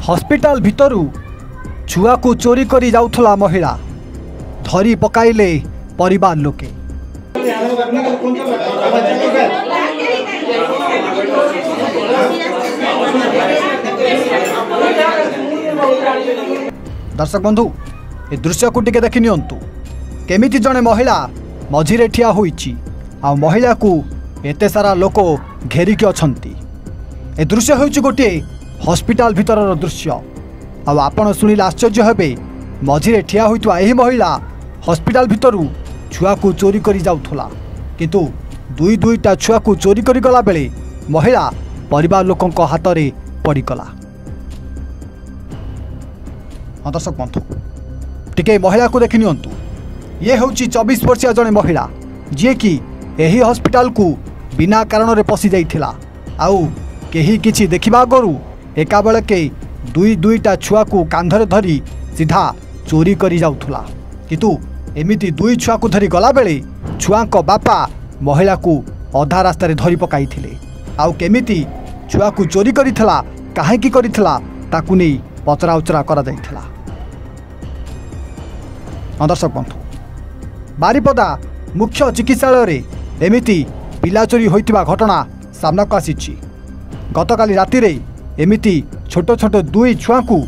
Hospital भितरु छुआ को चोरी करी जाउथला महिला धरी पकाइले परिवार लोके। दर्शक बंधु ए दृश्य को टिके देखि नियंतु केमिति जने महिला मझिरे ठिया होईची आ महिला को एते सारा लोक घेरिक अछंती। ए दृश्य होईची गोटे हॉस्पिटल भितरर दृश्य। आपण शुणिले आश्चर्य हेबे मझिरे ठिया होइतवा एही महिला हॉस्पिटल भितरु छुआ को चोरी करी जाउथला किंतु दुईटा छुआ को चोरी करी गला बेले महिला परिवार लोकंक हाथ रे पड़ीगला। दर्शक बंधु टिके महिला को देखि नियंतु ये होची 24 वर्षीय जने महिला जे कि एही हॉस्पिटल को बिना कारण रे पसी जाइथिला आउ केही किछि देखिबा गरु एका बेले के दुईटा छुआ को कांधरे धरी सीधा चोरी करी जाउथला किंतु एमिति दुई छुआ को धरी गला बेले छुआंक बापा महिला को अधा रास्ता रे धरी पकाई थिले आउ केमिति छुआ को चोरी करिथला काहे की करिथला ताकू नै पचरा उचरा करा जाइथला। दर्शक बंधु बारिपदा मुख्य चिकित्सालय रे एमिति पिला चोरी होइतिबा घटना सामना को आसीछि। गतकाली राति रे एमिति छोट छोट दुई छुआ को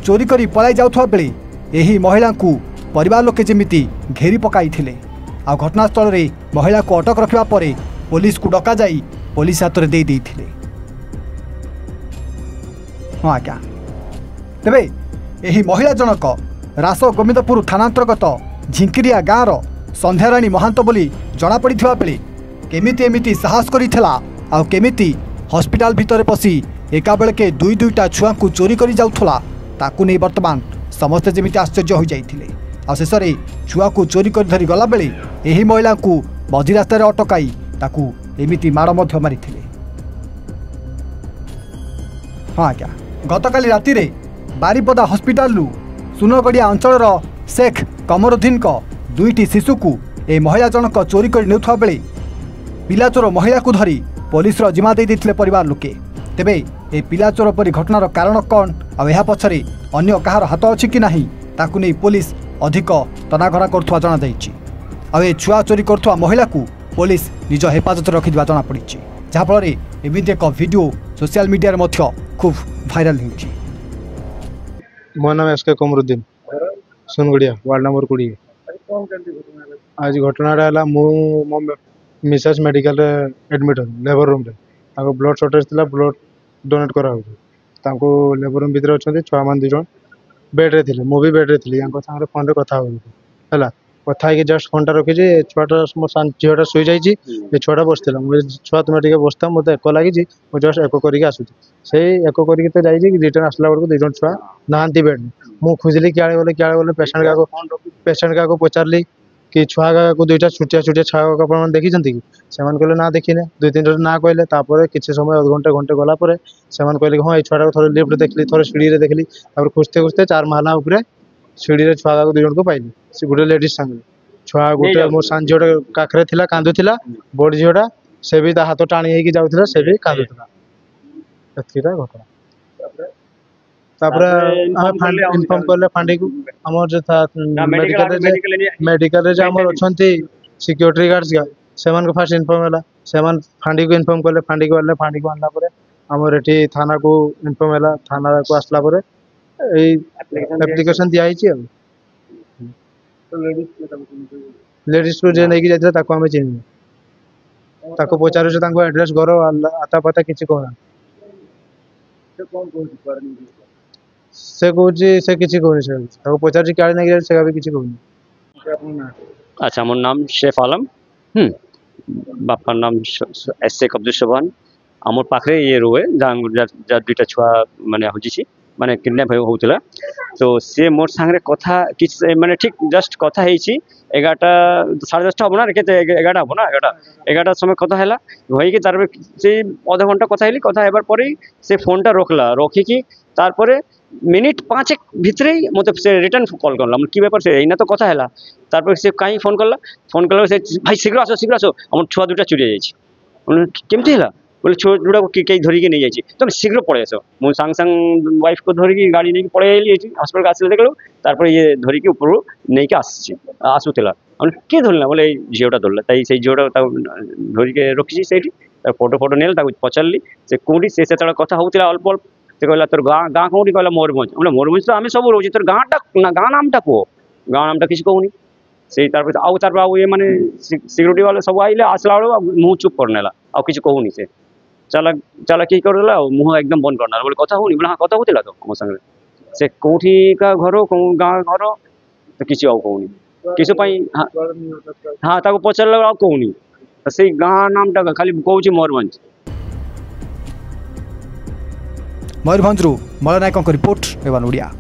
चोरी करी पलाई जाउथवा बेले एही महिला को परिवार लोके जेमिति घेरी पकाई थिले आ घटनास्थल रे महिला को अटक रखिबा परे पुलिस को डका जाई पुलिस हाथ रे दे देथिले। हाँ आज्ञा तेबे एही महिला जनक रास गोविंदपुर थानांतर्गत झिंकिरिया गाँवर संध्याराणी महांत बोली जना पड़िथिबा बेले केमिति एमिति साहस करिथिला आ केमिति हॉस्पिटल भितर पसी एका बेले के दुईटा छुआ को चोरी करी जाउथला ताकू नै वर्तमान समस्ते जेमिति आश्चर्य हो जाइथिले आ शेष रे छुआ को चोरी कर धरी गला बेले एही महिला को मझी रास्ता रे अटकाई ताकू एमिति माड़ मध्य मारिथिले। हाँ आज्ञा गतकाली राति रे बारिपदा हॉस्पिटल लु सुनगड़िया अंचल शेख कमरुद्दीन को दुईटी शिशु को ए महिला जनक चोरी कर नेउथवा बेले पिलाचोर महिला को धरी पुलिस जिम्मा दे देथिले परिवार लोके। तेबे ए पिलाचोर परी घटनार कारण कौन आ एहा पछरे अन्य कहार हाथ अछि कि नाही ताकू नै पुलिस अधिक तनाघरा करथुवा जना जाइछि। आ ए छुआ चोरी करथुवा महिला को पुलिस निज हेफाजत रखिदिबा जना पड़िछि जहा फल एमिति एक वीडियो सोशल मीडिया रे मध्य खूब भाइराल होछि। मो नाम एस के कमरुद्दीन सुनगड़िया वार्ड नंबर 20। आज घटना मो Mrs medical admit labour room रे ब्लड शॉर्टेज थिला ब्लड डोनेट करा हो लेबर रूम भीतर अच्छा छुआ मान 2 जन बेड रे थिले मो भी बेड रे थिली संगे फोन रे कथा होला कथा है जस्ट फोन टा रखी छुआटा मो झीटा शुई जाइए छुआटा बसला छुआ तुम टे बसता मत एक लगी जस्ट एक करके आसूँ से एक करके तो जाइए रिटर्न आसला बेलू 2 जन छुआ नहांती बेड मु खोजली क्या गले पेसेंट क्या पचारि कि छुआ को 2टा छुटिया छुआ आप देखी कि से कहले ना देखने 2-3 ना कहले किसी समय अधघंटे घंटे गलापर से कहले हाँ ये छुआ थोड़े लिफ्ट देखली थोड़े सीढ़ी देखली खोजते खोजते 4 महला उपर सीढ़ी छुआ 2 जन को पाइली से गोटे लेडीज सांगे छुआ गोटे मो सान झीटा काखरे थिला कांदुला बड़ झीटा से भी हाथ टाणी होगी जाऊला से भी कांदुला एतकीटा घटना इनफॉर्म कले फांडी को हमर जो था मेडिकल रे हमर अछंती सिक्योरिटी गार्ड्स का सेमान को फास्ट इनफॉर्म होला सेमान फांडी को इनफॉर्म कले फांडी को आनला परे हमर एठी थाना को इनफॉर्म होला थाना को आसला परे ए एप्लीकेशन दिया हिची अब लेडीज को जे नहीं जाइता ताको हमें चिन्ह ताको पचारे से ताको एड्रेस घर आता पता किछि कहना से कहूँ से किसी कहनी से पचार क्या नहीं से भी किसी कहनी। अच्छा मोर नाम शेफ आलम बापार नाम एस शेख अब्दुल सुबहान आमर पाखे ये रुए जहाँ 2टा छुआ माने होजी माने किडनैप होता तो सी मोर सांगे कथा कि माने ठीक जस्ट कथा है 11टा 10:30 हम ना के 11टा हम ना 11टा समय कथा है होई तार से अधा घंटा कथा है कथा हेबार पर से फोनटा रखला रखिकी तारपरे मिनिट 5 भितरे मतलब से रिटर्न कॉल करला कि ब्यापार से ना तो कथा है तारपर से कहीं फोन कला से भाई शीघ्र आसो हम छुआ 2टा चुरी जाइए केमती है बोले छोटा को किए धरिकी नहीं जाइए तुम शीघ्र पड़े आस मुझे सांग सांग वाइफ को धरिकी गाड़ी नहीं पड़े हस्पिटाल आसले देख तार ये धरिकी ऊपर नहीं आसूला किए धरला बोले झीटा धरला तई से झीटा धरिके रखी से फोटो फोटो नेल पचारि से कौटी से कथा होता अल्प अल्प से कहला तोर गाँ कौटी कहला मयूरभंज बोले मयूरभंज तो आम सब रोचे तोर गाँटा गाँ नामटा कह गाँ नामटा किसी कहूनी से आउ ये माने सिक्यूरीटी वाले सब आइले आसला बेलू मुँह चुप करनेला आउ किसी कहूनी से चला चला कि करदेला मुँह एकदम बंद करना बोले कथा होनी बोले हाँ कथा होता तो मो संगे से कौटी का घर गाँ घर तो किसी आउ कहूनी किसी हाँ ताको पचारा आउ कहूनी से गाँ नामटा खाली कौच मयूरभंज मयूरभंज मलय नायकों रिपोर्ट एवं ओडिया।